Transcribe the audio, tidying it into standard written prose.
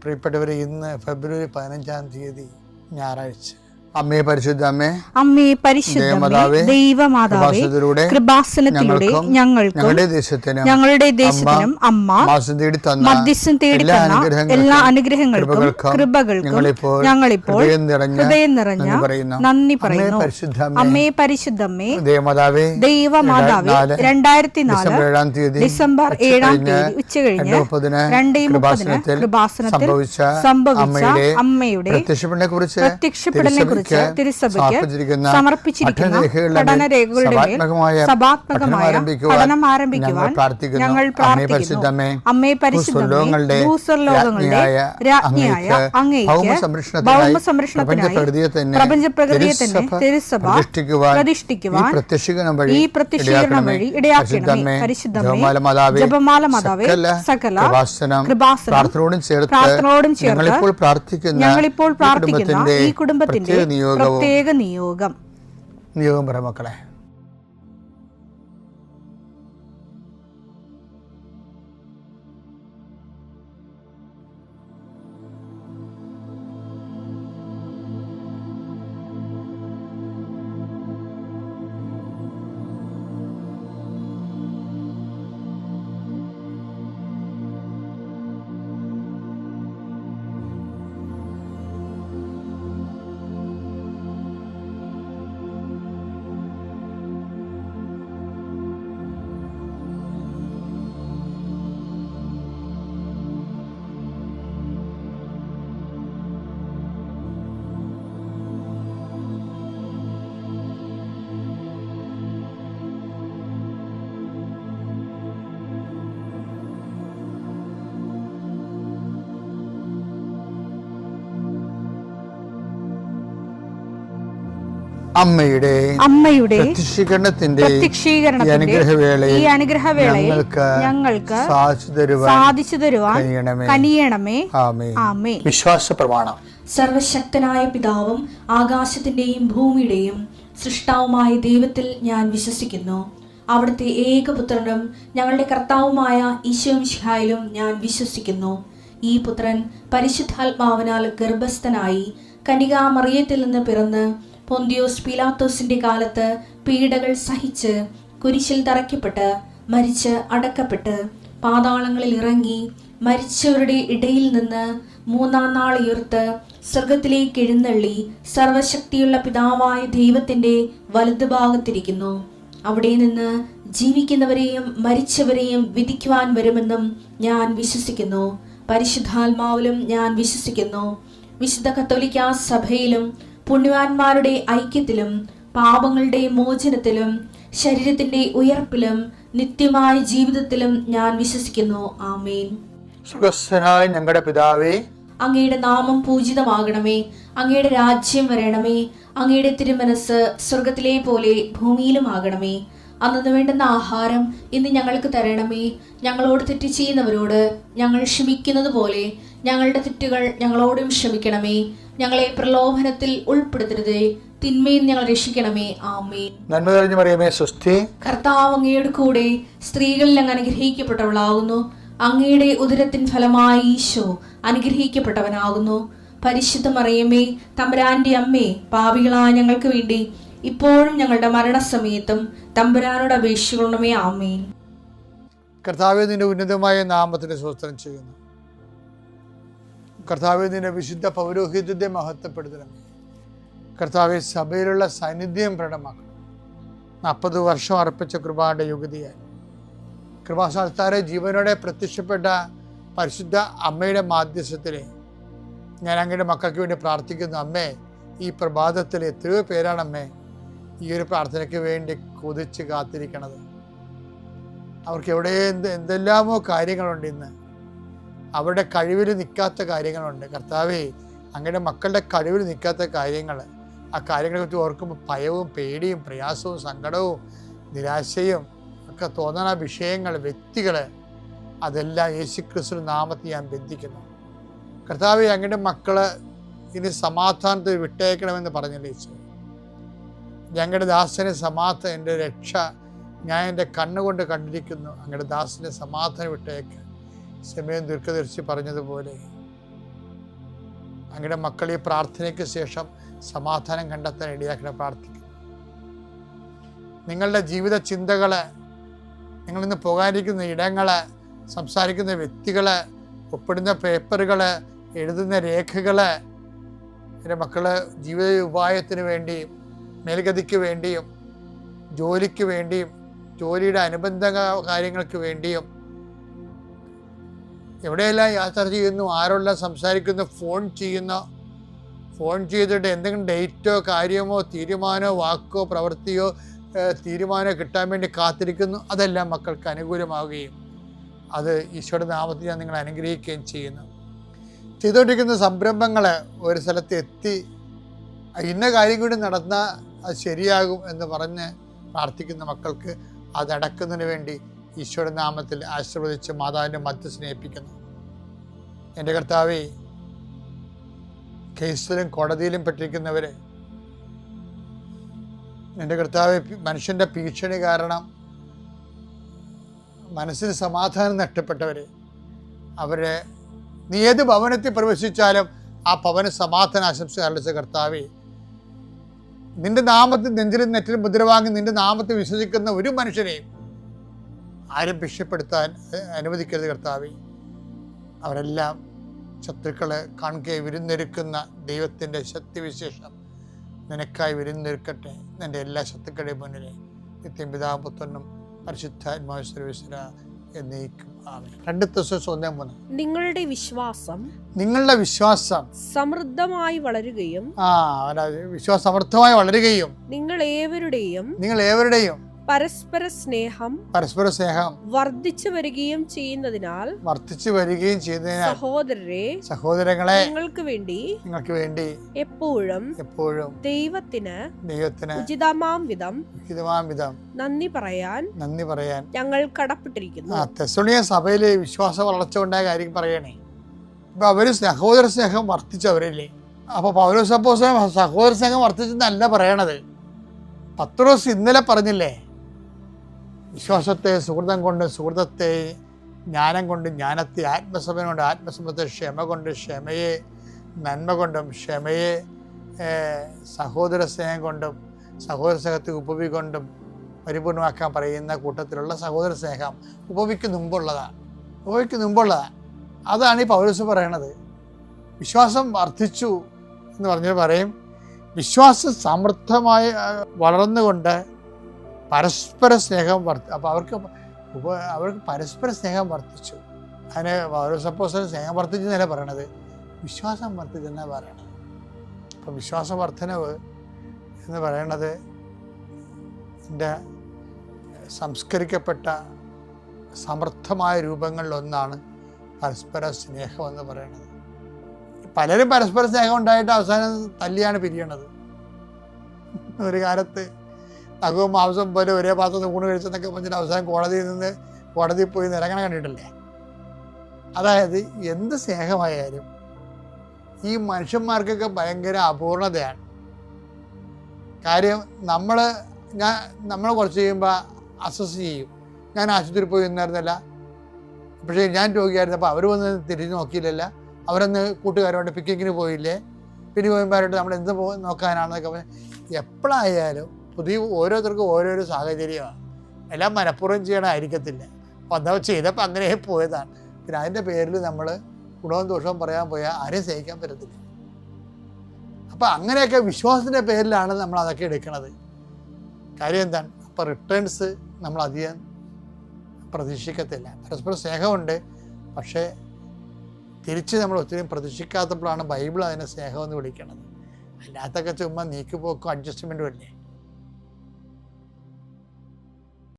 പ്രിയപ്പെട്ടവരെ, ഇന്ന് ഫെബ്രുവരി 15 ഞായറാഴ്ച. അമ്മേ പരിശുദ്ധ അമ്മേ, അമ്മേ പരിശുദ്ധ ദൈവമാതാവേ, കൃപാസനത്തിലൂടെ ഞങ്ങളുടെ ദേശത്തിനും അമ്മ മധ്യസ്ഥം തേടി തന്ന എല്ലാ അനുഗ്രഹങ്ങൾക്കും കൃപകൾക്കും ഞങ്ങളിപ്പോൾ ഹൃദയം നിറഞ്ഞ നന്ദി പറയുന്നു. അമ്മേ പരിശുദ്ധമ്മേ ദൈവമാതാവേ, 2004 ഡിസംബർ 7 ഉച്ചകഴിഞ്ഞ് 2:30 കൃപാസനത്തിൽ സംഭവിച്ച അമ്മയുടെ പ്രത്യക്ഷപ്പെടലിനെ കുറിച്ച് തിരുസഭയ്ക്ക് സമർപ്പിച്ചിരിക്കുന്ന പഠനരേഖകളുടെ സഭാത്മകമായ പഠനം ആരംഭിക്കുവാൻ ഞങ്ങൾ പ്രാർത്ഥിക്കുന്നു. അമ്മേ പരിശുദ്ധമേ, ഭൂസ്വർലോകങ്ങളുടെ രാജ്ഞിയായ അങ്ങേയ്ക്ക് ഭൗമ സംരക്ഷണത്തിനായി പ്രപഞ്ചപ്രകൃതിയെ തന്നെ തിരുസഭ പ്രതിഷ്ഠിക്കുവാൻ ഈ പ്രത്യക്ഷീകരണം വഴി ഇടയാക്കണമേ. പരിശുദ്ധമേ, ജപമാല മാതാവേ, സകല കൃപാസനം പ്രാർത്ഥനയോടും ചേർത്ത് ഞങ്ങളിപ്പോൾ പ്രാർത്ഥിക്കുന്ന ഈ കുടുംബത്തിന്റെ പ്രത്യേക നിയോഗം പറ മക്കളെ. അമ്മയുടെ പ്രത്യക്ഷീകരണത്തിന്റെ ഈ അനുഗ്രഹവേളയിൽ ഞങ്ങൾക്ക് സാധിച്ചു തരുവാൻ കനിയണമേ. ആമേൻ. വിശ്വാസ പ്രമാണം. സർവശക്തനായ പിതാവും ആകാശത്തിന്റെയും ഭൂമിയുടെയും സൃഷ്ടാവുമായ ദൈവത്തിൽ ഞാൻ വിശ്വസിക്കുന്നു. അവിടുത്തെ ഏകപുത്രനും ഞങ്ങളുടെ കർത്താവുമായ ഈശോമിശിഹായിലും ഞാൻ വിശ്വസിക്കുന്നു. ഈ പുത്രൻ പരിശുദ്ധാത്മാവിനാൽ ഗർഭസ്ഥനായി കന്യകാമറിയത്തിൽ നിന്ന് പിറന്ന് പൊന്തിയോസ് പീലാത്തോസിന്റെ കാലത്ത് പീഡകൾ സഹിച്ച് കുരിശിൽ തറയ്ക്കപ്പെട്ട് മരിച്ച് അടക്കപ്പെട്ട് പാതാളങ്ങളിൽ ഇറങ്ങി മരിച്ചവരുടെ ഇടയിൽ നിന്ന് 3-ാം നാൾ ഉയർത്ത് സ്വർഗത്തിലേക്ക് എഴുന്നള്ളി സർവശക്തിയുള്ള പിതാവായ ദൈവത്തിന്റെ വലതുഭാഗത്തിരിക്കുന്നു. അവിടെ നിന്ന് ജീവിക്കുന്നവരെയും മരിച്ചവരെയും വിധിക്കുവാൻ വരുമെന്നും ഞാൻ വിശ്വസിക്കുന്നു. പരിശുദ്ധാത്മാവിലും ഞാൻ വിശ്വസിക്കുന്നു. വിശുദ്ധ കത്തോലിക്കാ സഭയിലും പുണ്യവാന്മാരുടെ ഐക്യത്തിലും പാപങ്ങളുടെ മോചനത്തിലും ശരീരത്തിന്റെ ഉയർപ്പിലും നിത്യമായ ജീവിതത്തിലും ഞാൻ വിശ്വസിക്കുന്നു. ആമേൻ. സുഖസ്ഥനായ ഞങ്ങളുടെ പിതാവേ, അങ്ങയുടെ നാമം പൂജിതമാകണമേ. അങ്ങയുടെ രാജ്യം വരണമേ. അങ്ങയുടെ തിരുമനസ് സ്വർഗത്തിലെ പോലെ ഭൂമിയിലും ആകണമേ. അന്നു വേണ്ടുന്ന ആഹാരം ഇന്ന് ഞങ്ങൾക്ക് തരണമേ. ഞങ്ങളോട് തെറ്റ് ചെയ്യുന്നവരോട് ഞങ്ങൾ ക്ഷമിക്കുന്നത് പോലെ ഞങ്ങളുടെ തെറ്റുകൾ ഞങ്ങളോടും ക്ഷമിക്കണമേ. ഞങ്ങളെ പ്രലോഭനത്തിൽ ഉൾപ്പെടുത്തരുതേ, തിന്മയിൽ ഞങ്ങൾ രക്ഷിക്കണമേ. ആമേൻ. നന്മ നിറഞ്ഞ മറിയമേ, സ്വസ്തി. കർത്താവ് അങ്ങയുടെ കൂടെ സ്ത്രീകളിൽ അങ്ങ് അനുഗ്രഹിക്കപ്പെട്ടവളാകുന്നു. അങ്ങയുടെ ഉദരത്തിൻ ഫലമായി ഈശോ അനുഗ്രഹിക്കപ്പെട്ടവനാകുന്നു. പരിശുദ്ധ മറിയമേ, തമ്പുരാന്റെ അമ്മേ, പാപികളായ ഞങ്ങൾക്ക് വേണ്ടി ഇപ്പോഴും ഞങ്ങളുടെ മരണസമയത്തും തമ്പുരാനോട് അപേക്ഷിക്കണമേ. ആമേൻ. കർത്താവേ, നിന്റെ ഉന്നതമായ നാമത്തിന് സ്തോത്രം ചെയ്യുന്നു. കർത്താവേ, നിന്റെ വിശുദ്ധ പൗരോഹിത്യത്തെ മഹത്വപ്പെടുത്തണമേ. കർത്താവെ, സഭയിലുള്ള സാന്നിധ്യം പ്രകടമാക്കണം. 40 വർഷം അർപ്പിച്ച കൃപയുടെ യുഗതിയായി കൃപാസ്ഥാനത്താരെ ജീവനോടെ പ്രത്യക്ഷപ്പെട്ട പരിശുദ്ധ അമ്മയുടെ മാധ്യസ്ഥത്തിൽ ഞാൻ അങ്ങയുടെ മക്കൾക്ക് വേണ്ടി പ്രാർത്ഥിക്കുന്നു. അമ്മേ, ഈ പ്രഭാതത്തിൽ എത്രയോ പേരാണ് അമ്മേ ഈ ഒരു പ്രാർത്ഥനയ്ക്ക് വേണ്ടി കൊതിച്ച് കാത്തിരിക്കണത്. അവർക്ക് എവിടെ എന്തെല്ലാമോ കാര്യങ്ങളുണ്ട്. ഇന്ന് അവരുടെ കഴിവിൽ നിൽക്കാത്ത കാര്യങ്ങളുണ്ട്. കർത്താവേ, അങ്ങയുടെ മക്കളുടെ കഴിവിൽ നിൽക്കാത്ത കാര്യങ്ങൾ, ആ കാര്യങ്ങളെ കുറിച്ച് ഓർക്കുമ്പോൾ ഭയവും പേടിയും പ്രയാസവും സങ്കടവും നിരാശയും ഒക്കെ തോന്നുന്ന വിഷയങ്ങൾ, വ്യക്തികൾ, അതെല്ലാം യേശുക്രിസ്തു നാമത്തിൽ ഞാൻ ബന്ധിക്കുന്നു. കർത്താവേ, അങ്ങയുടെ മക്കള് ഇനി സമാധാനത്തിൽ വിട്ടേക്കണമെന്ന് പറഞ്ഞില്ലേ ഈശോ. ഞങ്ങളുടെ ദാസനെ സമാധാനം, എൻ്റെ രക്ഷ ഞാൻ എൻ്റെ കണ്ണുകൊണ്ട് കണ്ടിരിക്കുന്നു. അങ്ങയുടെ ദാസനെ സമാധാനം വിട്ടേക്ക്. സമയം ദീർഘദർശി പറഞ്ഞതുപോലെ അങ്ങയുടെ മക്കൾ ഈ പ്രാർത്ഥനയ്ക്ക് ശേഷം സമാധാനം കണ്ടെത്താൻ ഇടയാക്കണം പ്രാർത്ഥിക്കുന്നു. നിങ്ങളുടെ ജീവിത ചിന്തകൾ, നിങ്ങളിന്ന് പോകാനിരിക്കുന്ന ഇടങ്ങൾ, സംസാരിക്കുന്ന വ്യക്തികൾ, ഒപ്പിടുന്ന പേപ്പറുകൾ, എഴുതുന്ന രേഖകൾ, എൻ്റെ മക്കൾ ജീവിത ഉപായത്തിന് വേണ്ടിയും മേൽഗതിക്ക് വേണ്ടിയും ജോലിക്ക് വേണ്ടിയും ജോലിയുടെ അനുബന്ധ കാര്യങ്ങൾക്ക് വേണ്ടിയും എവിടെയെല്ലാം യാത്ര ചെയ്യുന്നു, ആരോടെല്ലാം സംസാരിക്കുന്നു, ഫോൺ ചെയ്തിട്ട് എന്തെങ്കിലും ഡേറ്റോ കാര്യമോ തീരുമാനമോ വാക്കോ പ്രവൃത്തിയോ തീരുമാനം കിട്ടാൻ വേണ്ടി കാത്തിരിക്കുന്നു. അതെല്ലാം മക്കൾക്ക് അനുകൂലമാവുകയും അത് ഈശോയുടെ നാമത്തിൽ ഞാൻ നിങ്ങളെ അനുഗ്രഹിക്കുകയും ചെയ്യുന്നു. ചെയ്തുകൊണ്ടിരിക്കുന്ന സംരംഭങ്ങൾ ഒരു സ്ഥലത്ത് എത്തി ഇന്ന കാര്യം കൂടി നടന്നാൽ അത് ശരിയാകും എന്ന് പറഞ്ഞ് പ്രാർത്ഥിക്കുന്ന മക്കൾക്ക് അത് അടക്കുന്നതിന് വേണ്ടി ഈശോയുടെ നാമത്തിൽ ആശീർവദിച്ച് മാതാവിൻ്റെ മധ്യസ്ഥനെ ഏൽപ്പിക്കുന്നു. എൻ്റെ കർത്താവേ, കേസിലും കോടതിയിലും പെട്ടിരിക്കുന്നവർ, എൻ്റെ കർത്താവേ, മനുഷ്യൻ്റെ ഭീഷണി കാരണം മനസ്സിന് സമാധാനം നഷ്ടപ്പെട്ടവർ, അവരെ നീ ഏത് ഭവനത്തിൽ പ്രവേശിച്ചാലും ആ ഭവന സമാധാന ആശംസ അറിയിച്ച കർത്താവേ, നിന്റെ നാമത്തിൽ നെഞ്ചിലും നെറ്റിലും മുദ്ര വാങ്ങി നിന്റെ നാമത്തിൽ വിശ്വസിക്കുന്ന ഒരു മനുഷ്യനെയും ആരും ഭിക്ഷപ്പെടുത്താൻ അനുവദിക്കരുത് കർത്താവേ. അവരെല്ലാം ശത്രുക്കളെ കാണുകയെ വിരുന്നൊരുക്കുന്ന ദൈവത്തിൻ്റെ ശക്തിവിശേഷം നിനക്കായി വിരുന്നൊരുക്കട്ടെ. നിൻ്റെ എല്ലാ ശത്രുക്കളുടെയും മുന്നിലെ നിത്യം പിതാവും പുത്രനും പരിശുദ്ധാത്മാവ് സർവീശ്വര എന്നേക്കും ആമേൻ. 2 Thessalonians 1:3. നിങ്ങളുടെ വിശ്വാസം സമൃദ്ധമായി വളരുകയും വിശ്വാസം സമൃദ്ധമായി വളരുകയും നിങ്ങൾ ഏവരുടെയും പരസ്പര സ്നേഹം വർദ്ധിച്ചു വരികയും ചെയ്യുന്നതിനാൽ സഹോദരങ്ങളെ നിങ്ങൾക്ക് വേണ്ടി എപ്പോഴും ദൈവത്തിന് ഉചിതമാം വിധം നന്ദി പറയാൻ ഞങ്ങൾ കടപ്പെട്ടിരിക്കുന്നു. തെസ്സലോനിയ സഭയിലെ വിശ്വാസ വളർച്ച ഉണ്ടായ കാര്യം പറയണേ. ഇപ്പൊ അവര് സഹോദര സ്നേഹം വർദ്ധിച്ചവരല്ലേ. അപ്പൊ പൗലോസ് അപ്പോസ്തലൻ സഹോദര സ്നേഹം വർദ്ധിച്ചെന്നല്ല പറയണത്. പത്രോസ് ഇന്നലെ പറഞ്ഞില്ലേ, വിശ്വാസത്തെ സുഹൃതം കൊണ്ട് സുഹൃതത്തെ, ജ്ഞാനം കൊണ്ട് ജ്ഞാനത്തെ, ആത്മസമയം കൊണ്ട് ആത്മസമയത്തെ, ക്ഷമ കൊണ്ട് ക്ഷമയെ, നന്മ കൊണ്ടും ക്ഷമയെ, സഹോദര സ്നേഹം കൊണ്ടും സഹോദര സ്നേഹത്തെ ഉപവി കൊണ്ടും പരിപൂർണമാക്കാൻ പറയുന്ന കൂട്ടത്തിലുള്ള സഹോദര സ്നേഹം ഉപവിക്ക് മുമ്പുള്ളതാണ്. അതാണ് ഈ പൗലോസ് പറയണത്. വിശ്വാസം വർദ്ധിച്ചു എന്ന് പറഞ്ഞാൽ പറയും, വിശ്വാസം സമൃദ്ധമായി വളർന്നുകൊണ്ട് പരസ്പര സ്നേഹം അപ്പോൾ അവർക്ക് പരസ്പര സ്നേഹം വർദ്ധിച്ചു. അതിന് പൗലോസ് അപ്പോസ്തലൻ സ്നേഹം വർദ്ധിച്ചെന്നല്ല പറയണത്, വിശ്വാസം വർദ്ധിച്ചെന്നാണ് പറയണത്. അപ്പം വിശ്വാസ വർധനവ് എന്ന് പറയണത് എൻ്റെ സംസ്കരിക്കപ്പെട്ട സമൃദ്ധമായ രൂപങ്ങളിലൊന്നാണ് പരസ്പര സ്നേഹം എന്ന് പറയുന്നത്. പലരും പരസ്പര സ്നേഹം ഉണ്ടായിട്ട് അവസാനം തല്ലിയാണ് പിരിയണത്. ഒരു കാലത്ത് നഖവും മാംസം പോലെ ഒരേ പാത്രത്തിൽ ഊണ് കഴിച്ചെന്നൊക്കെ പറഞ്ഞിട്ട് അവസാനം കോടതിയിൽ പോയി നിരങ്ങണം കണ്ടിട്ടില്ലേ. അതായത് എന്ത് സ്നേഹമായാലും ഈ മനുഷ്യന്മാർക്കൊക്കെ ഭയങ്കര അപൂർണതയാണ്. കാര്യം നമ്മൾ കുറച്ച് ചെയ്യുമ്പോൾ അസസ് ചെയ്യും. ഞാൻ ആശുപത്രിയിൽ പോയി നിന്നായിരുന്നല്ല, പക്ഷേ ഞാൻ രോഗിയായിരുന്നപ്പോൾ അവർ വന്ന് തിരിഞ്ഞ് നോക്കിയില്ലല്ല, അവരൊന്ന് കൂട്ടുകാരോട് പിക്കിങ്ങിന് പോയില്ലേ, പിന്നെ പോയമാരോട്ട് നമ്മൾ എന്ത് നോക്കാനാണെന്നൊക്കെ പറഞ്ഞ് എപ്പോഴായാലും ഓരോരുത്തർക്കും ഓരോരോ സാഹചര്യമാണ്. എല്ലാം മനഃപൂർവ്വം ചെയ്യണമായിരിക്കത്തില്ല. അപ്പോൾ ചെയ്തപ്പോൾ അങ്ങനെ പോയതാണ്. പിന്നെ അതിൻ്റെ പേരിൽ നമ്മൾ ഗുണവും ദോഷവും പറയാൻ പോയാൽ ആരെയും സഹിക്കാൻ പറ്റത്തില്ല. അപ്പോൾ അങ്ങനെയൊക്കെ വിശ്വാസത്തിൻ്റെ പേരിലാണ് നമ്മൾ അതൊക്കെ എടുക്കുന്നത്. കാര്യം എന്താണ്? അപ്പോൾ റിട്ടേൺസ് നമ്മൾ അധികം പ്രതീക്ഷിക്കത്തില്ല. പരസ്പര സ്നേഹമുണ്ട്, പക്ഷേ തിരിച്ച് നമ്മൾ ഒത്തിരി പ്രതീക്ഷിക്കാത്തപ്പോഴാണ് ബൈബിൾ അതിനെ സ്നേഹമെന്ന് വിളിക്കുന്നത്. അല്ലാത്തൊക്കെ ചുമ്മാ നീക്കുപോക്കും അഡ്ജസ്റ്റ്മെൻറ്റും അല്ലേ.